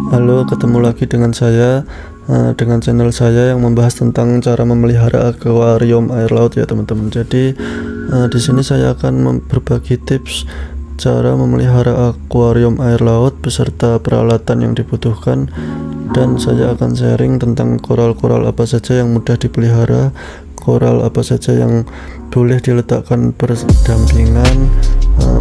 Halo, ketemu lagi dengan saya, dengan channel saya yang membahas tentang cara memelihara akuarium air laut ya teman-teman. Jadi di sini saya akan berbagi tips cara memelihara akuarium air laut beserta peralatan yang dibutuhkan, dan saya akan sharing tentang koral-koral apa saja yang mudah dipelihara, koral apa saja yang boleh diletakkan berdampingan,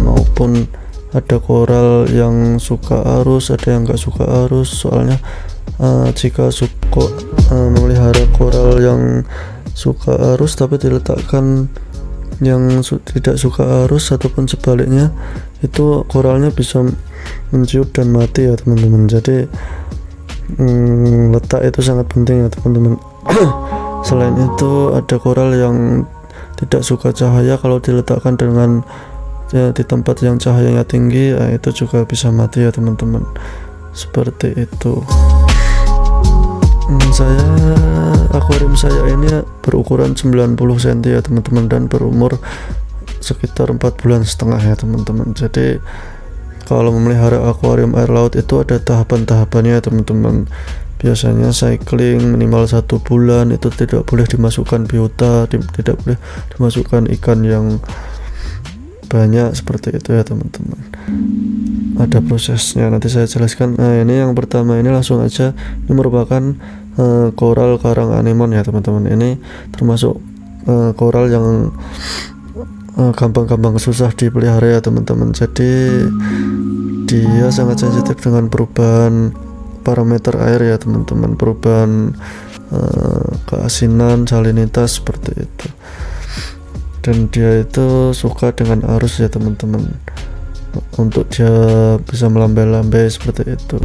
maupun ada koral yang suka arus, ada yang nggak suka arus. Soalnya jika suka memelihara koral yang suka arus tapi diletakkan yang tidak suka arus ataupun sebaliknya, itu koralnya bisa menciut dan mati ya teman-teman. Jadi letak itu sangat penting ya teman-teman. Selain itu ada koral yang tidak suka cahaya, kalau diletakkan dengan di tempat yang cahayanya tinggi, itu juga bisa mati ya teman-teman. Seperti itu. Akuarium saya ini berukuran 90 cm ya teman-teman, dan berumur sekitar 4,5 bulan ya teman-teman. Jadi kalau memelihara akuarium air laut itu ada tahapan-tahapannya ya teman-teman. Biasanya cycling minimal 1 bulan, itu tidak boleh dimasukkan biota, tidak boleh dimasukkan ikan yang banyak, seperti itu ya teman-teman. Ada prosesnya, nanti saya jelaskan. Ini yang pertama, ini langsung aja, ini merupakan koral karang anemon ya teman-teman. Ini termasuk koral yang gampang-gampang susah dipelihara ya teman-teman. Jadi dia sangat sensitif dengan perubahan parameter air ya teman-teman, perubahan keasinan, salinitas, seperti itu. Dan dia itu suka dengan arus ya teman-teman, untuk dia bisa melambai-lambai seperti itu.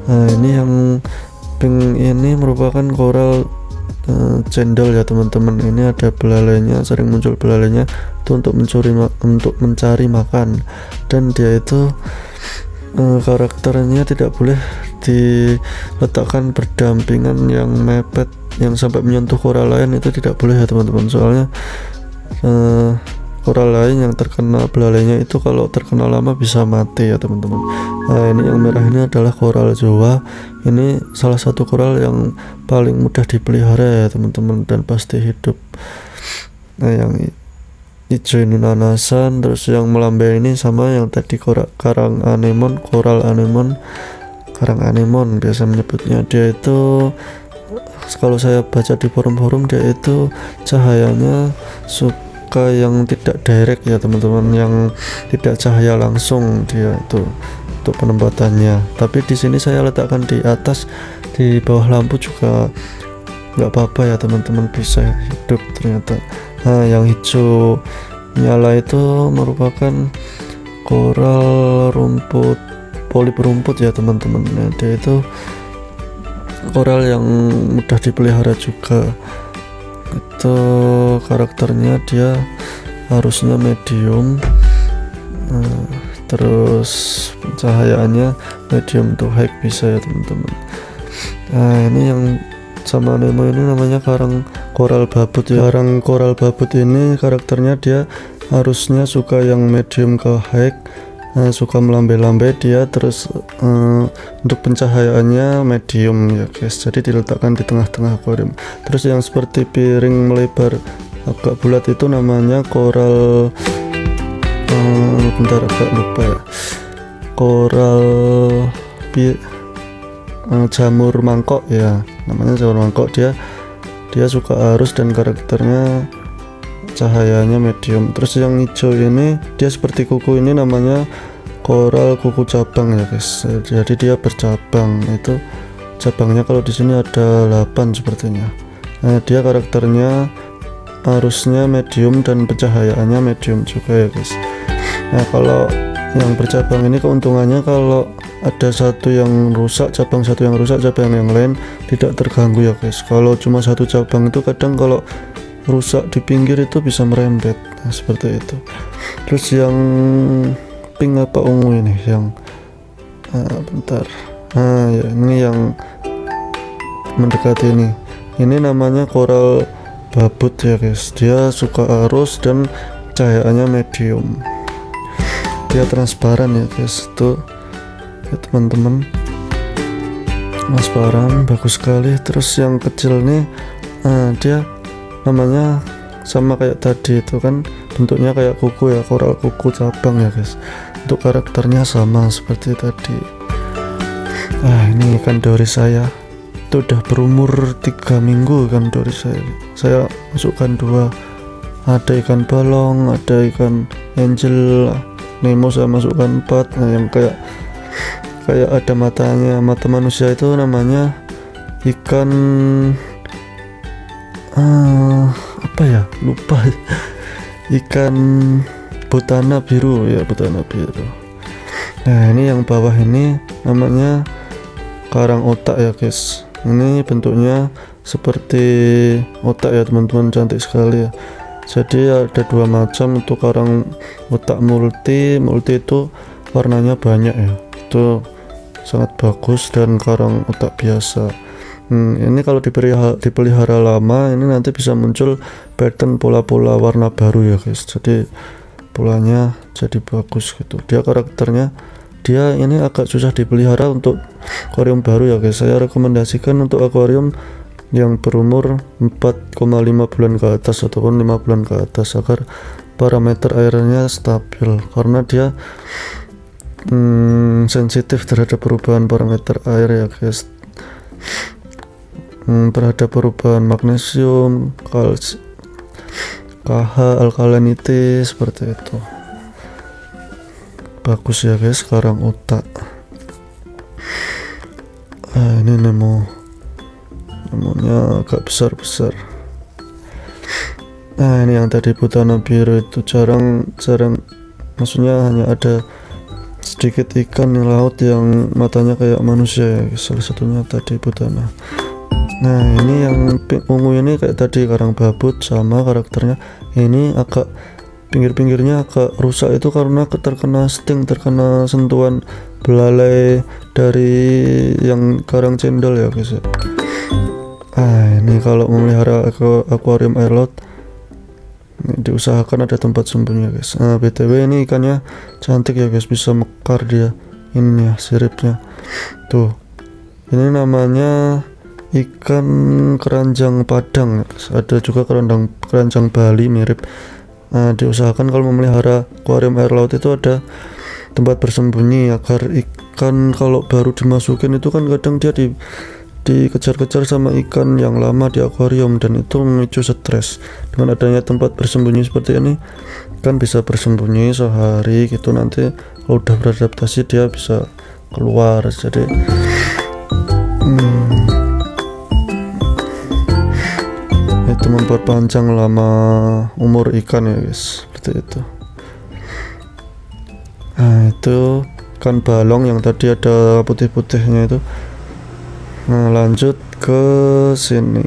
Ini yang pink ini merupakan koral cendol ya teman-teman. Ini ada belalainya, sering muncul belalainya itu untuk mencari makan, dan dia itu karakternya tidak boleh diletakkan berdampingan yang mepet, yang sampai menyentuh koral lain, itu tidak boleh ya teman-teman. Soalnya koral lain yang terkena belalainya itu kalau terkena lama bisa mati ya teman-teman. Ini yang merah ini adalah koral Jawa. Ini salah satu koral yang paling mudah dipelihara ya teman-teman, dan pasti hidup. Yang hijau ini nanasan, terus yang melambai ini sama yang tadi karang anemon, koral anemon, karang anemon biasa menyebutnya. Dia itu kalau saya baca di forum-forum, dia itu cahayanya suka yang tidak direct ya teman-teman, yang tidak cahaya langsung dia itu untuk penempatannya. Tapi di sini saya letakkan di atas, di bawah lampu juga nggak apa-apa ya teman-teman, bisa hidup ternyata. Yang hijau nyala itu merupakan koral rumput, polip rumput ya teman-teman. Dia itu koral yang mudah dipelihara juga. Itu karakternya dia harusnya medium, terus pencahayaannya medium to high bisa ya teman-teman. Ini yang sama Nemo ini namanya karang koral babut ya. Karang koral babut ini karakternya dia harusnya suka yang medium ke high, suka melambai-lambai dia, terus untuk pencahayaannya medium ya guys. Jadi diletakkan di tengah-tengah akuarium. Terus yang seperti piring melebar agak bulat itu namanya koral bentar agak lupa ya, koral jamur mangkok ya, namanya jamur mangkok. Dia suka arus dan karakternya cahayanya medium. Terus yang hijau ini dia seperti kuku, ini namanya koral kuku cabang ya guys. Jadi dia bercabang, itu cabangnya kalau di sini ada 8 sepertinya. Dia karakternya arusnya medium dan pencahayaannya medium juga ya guys. Kalau yang bercabang ini keuntungannya, kalau ada satu yang rusak, cabang satu yang rusak, cabang yang lain tidak terganggu ya guys. Kalau cuma satu cabang itu kadang kalau rusak di pinggir itu bisa merembet, seperti itu. Terus yang pink apa ungu ini, yang bentar, ya ini yang mendekati ini namanya koral babut ya guys. Dia suka arus dan cahayaannya medium, dia transparan ya guys. Tuh ya teman-teman, transparan, bagus sekali. Terus yang kecil nih dia namanya sama kayak tadi itu kan, bentuknya kayak kuku ya, koral kuku cabang ya guys. Untuk karakternya sama seperti tadi. Ini ikan dori saya itu udah berumur 3 minggu. Ikan dori saya masukkan 2, ada ikan balong, ada ikan angel Nemo saya masukkan 4. Yang kayak ada matanya, mata manusia itu namanya ikan apa ya, lupa. Ikan botana biru ya, botana biru. Nah ini yang bawah ini namanya karang otak ya guys. Ini bentuknya seperti otak ya teman-teman, cantik sekali ya. Jadi ada 2 macam, untuk karang otak multi itu warnanya banyak ya, itu sangat bagus. Dan karang otak biasa ini kalau dipelihara lama, ini nanti bisa muncul pattern pola-pola warna baru ya guys. Jadi polanya jadi bagus gitu. Dia karakternya, dia ini agak susah dipelihara untuk akuarium baru ya guys. Saya rekomendasikan untuk akuarium yang berumur 4,5 bulan ke atas ataupun 5 bulan ke atas, agar parameter airnya stabil, karena dia sensitif terhadap perubahan parameter air ya guys, terhadap perubahan magnesium, KH, alkalinity, seperti itu. Bagus ya guys, karang otak. Ini Nemonya agak besar. Ini yang tadi botana biru itu jarang, maksudnya hanya ada sedikit ikan di laut yang matanya kayak manusia ya guys. Salah satunya tadi botana. Nah ini yang ungu ini kayak tadi karang babut, sama karakternya. Ini agak pinggir-pinggirnya agak rusak, itu karena terkena sting, terkena sentuhan belalai dari yang karang cendol ya guys ya. Ini kalau memelihara akuarium air laut, ini diusahakan ada tempat sembunyi guys. BTW ini ikannya cantik ya guys, bisa mekar dia. Ini ya siripnya tuh. Ini namanya ikan keranjang Padang. Ada juga keranjang Bali mirip. Diusahakan kalau memelihara akuarium air laut itu ada tempat bersembunyi, agar ikan kalau baru dimasukin itu kan kadang dia dikejar-kejar sama ikan yang lama di akuarium, dan itu memicu stres. Dengan adanya tempat bersembunyi seperti ini, kan bisa bersembunyi sehari gitu, nanti kalau udah beradaptasi dia bisa keluar. Jadi itu memperpanjang lama umur ikan ya guys, seperti itu. Itu ikan balong yang tadi ada putih-putihnya itu. Lanjut ke sini.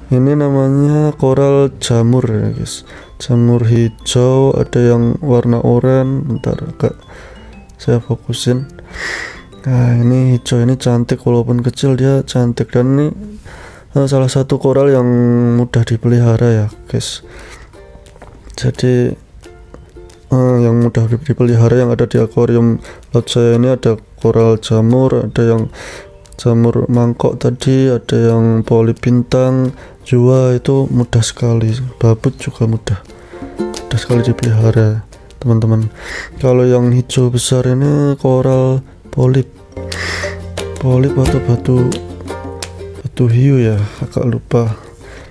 Ini namanya koral jamur ya guys, jamur hijau, ada yang warna oranye. Bentar, agak saya fokusin. Ini hijau, ini cantik, walaupun kecil dia cantik. Dan ini salah satu koral yang mudah dipelihara ya guys. Jadi yang mudah dipelihara yang ada di akuarium laut saya ini, ada koral jamur, ada yang jamur mangkok tadi, ada yang polip bintang, jua, itu mudah sekali. Babut juga mudah sekali dipelihara teman-teman. Kalau yang hijau besar ini koral polip atau batu hiu ya, agak lupa.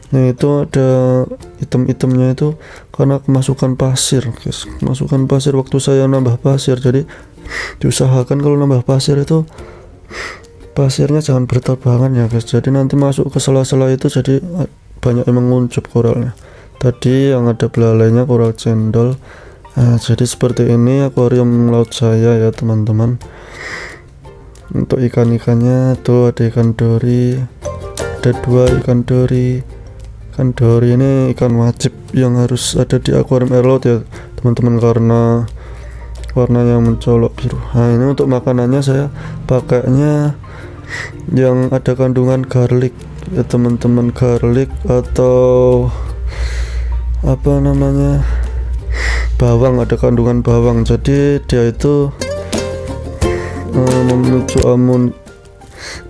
Nah itu ada item-itemnya itu karena kemasukan pasir guys, kemasukan pasir waktu saya nambah pasir. Jadi diusahakan kalau nambah pasir itu pasirnya jangan berterbangan ya guys, jadi nanti masuk ke sela-sela itu, jadi banyak yang menguncup koralnya. Tadi yang ada belalainya koral cendol. Jadi seperti ini akuarium laut saya ya teman-teman. Untuk ikan-ikannya tuh ada ikan dori, ada 2 ikan dori. Ikan dori ini ikan wajib yang harus ada di akuarium air laut ya teman-teman, karena warnanya mencolok biru. Ini untuk makanannya saya pakainya yang ada kandungan garlic ya teman-teman, garlic atau apa namanya, bawang, ada kandungan bawang. Jadi dia itu memicu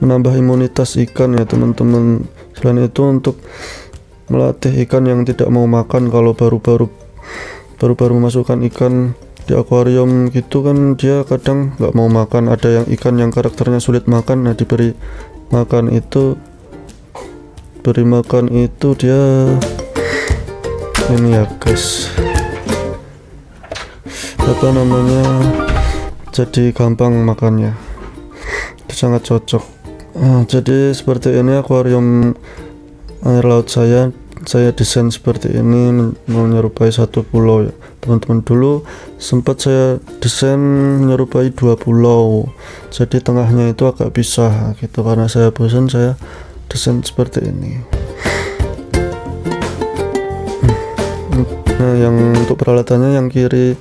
menambah imunitas ikan ya teman-teman. Selain itu untuk melatih ikan yang tidak mau makan. Kalau baru masukkan ikan di akuarium gitu kan, dia kadang nggak mau makan. Ada yang ikan yang karakternya sulit makan, nah diberi makan itu dia ini ya guys, apa namanya, jadi gampang makannya, itu sangat cocok. Jadi seperti ini akuarium air laut saya desain seperti ini, menyerupai satu pulau ya teman-teman. Dulu sempat saya desain menyerupai 2 pulau, jadi tengahnya itu agak pisah gitu, karena saya bosan saya desain seperti ini. Nah, yang untuk peralatannya yang kiri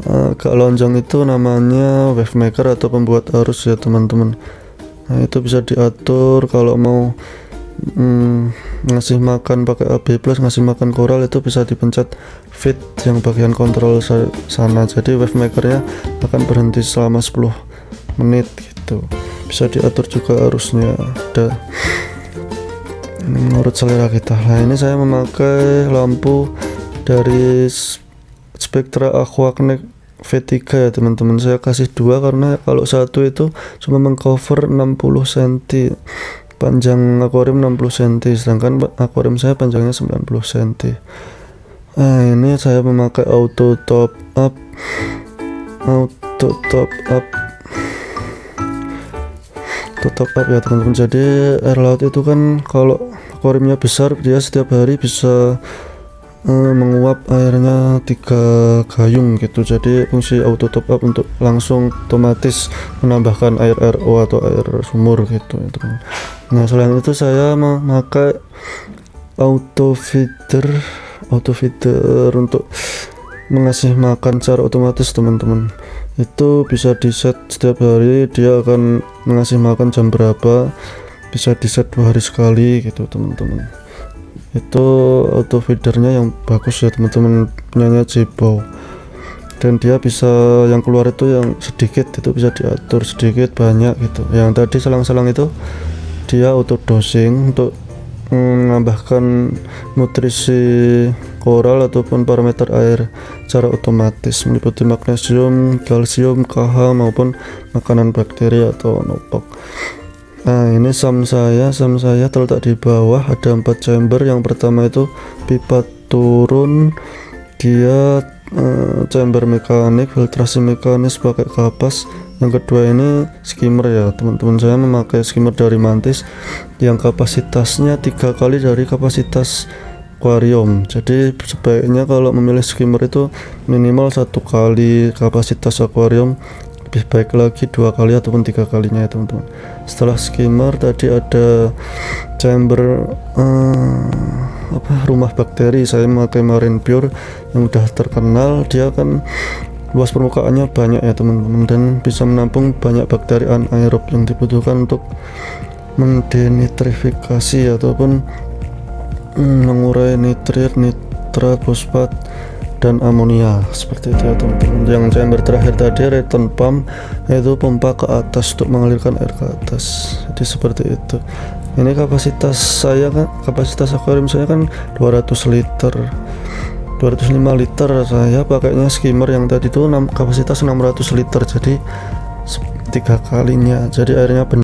agak lonjong itu namanya wave maker atau pembuat arus ya teman-teman. Nah, itu bisa diatur kalau mau ngasih makan pakai AB plus, ngasih makan koral itu bisa dipencet feed yang bagian kontrol sana. Jadi wave makernya akan berhenti selama 10 menit gitu. Bisa diatur juga arusnya, ada menurut selera kita. Nah, ini saya memakai lampu dari Spectra Aquaconnect V3 ya teman-teman. Saya kasih 2 karena kalau satu itu cuma mengcover 60 cm, panjang akuarium 60 cm, sedangkan akuarium saya panjangnya 90 cm. Nah, ini saya memakai auto top up ya teman-teman. Jadi air laut itu kan kalau akuariumnya besar, dia setiap hari bisa menguap airnya 3 gayung gitu. Jadi fungsi auto top up untuk langsung otomatis menambahkan air RO atau air sumur gitu ya teman. Nah, selain itu saya memakai auto feeder untuk mengasih makan secara otomatis teman-teman. Itu bisa di set setiap hari, dia akan mengasih makan jam berapa, bisa di set 2 hari sekali gitu teman-teman. Itu auto feedernya yang bagus ya teman-teman, punyanya Jebao, dan dia bisa yang keluar itu yang sedikit itu bisa diatur sedikit banyak gitu. Yang tadi selang-selang itu dia auto dosing untuk menambahkan nutrisi koral ataupun parameter air secara otomatis, meliputi magnesium, kalsium, KH maupun makanan bakteri atau nopok. Nah, ini SAM saya terletak di bawah, ada 4 chamber. Yang pertama itu pipa turun, dia chamber mekanik, filtrasi mekanis pakai kapas. Yang kedua ini skimmer ya teman-teman. Saya memakai skimmer dari Mantis yang kapasitasnya 3 kali dari kapasitas akuarium. Jadi sebaiknya kalau memilih skimmer itu minimal 1 kali kapasitas akuarium, lebih baik lagi 2 kali ataupun 3 kalinya ya teman-teman. Setelah skimmer tadi ada chamber rumah bakteri. Saya memakai Marine Pure yang udah terkenal, dia kan luas permukaannya banyak ya teman-teman, dan bisa menampung banyak bakteri anaerob yang dibutuhkan untuk mendenitrifikasi ataupun mengurai nitrit, nitrat, fosfat, dan amonia seperti itu ya teman-teman. Yang chamber terakhir tadi return pump, yaitu pompa ke atas untuk mengalirkan air ke atas. Jadi seperti itu. Ini kapasitas akuarium saya kan 200 liter, 205 liter. Saya pakainya skimmer yang tadi itu kapasitas 600 liter, jadi 3 kalinya, jadi airnya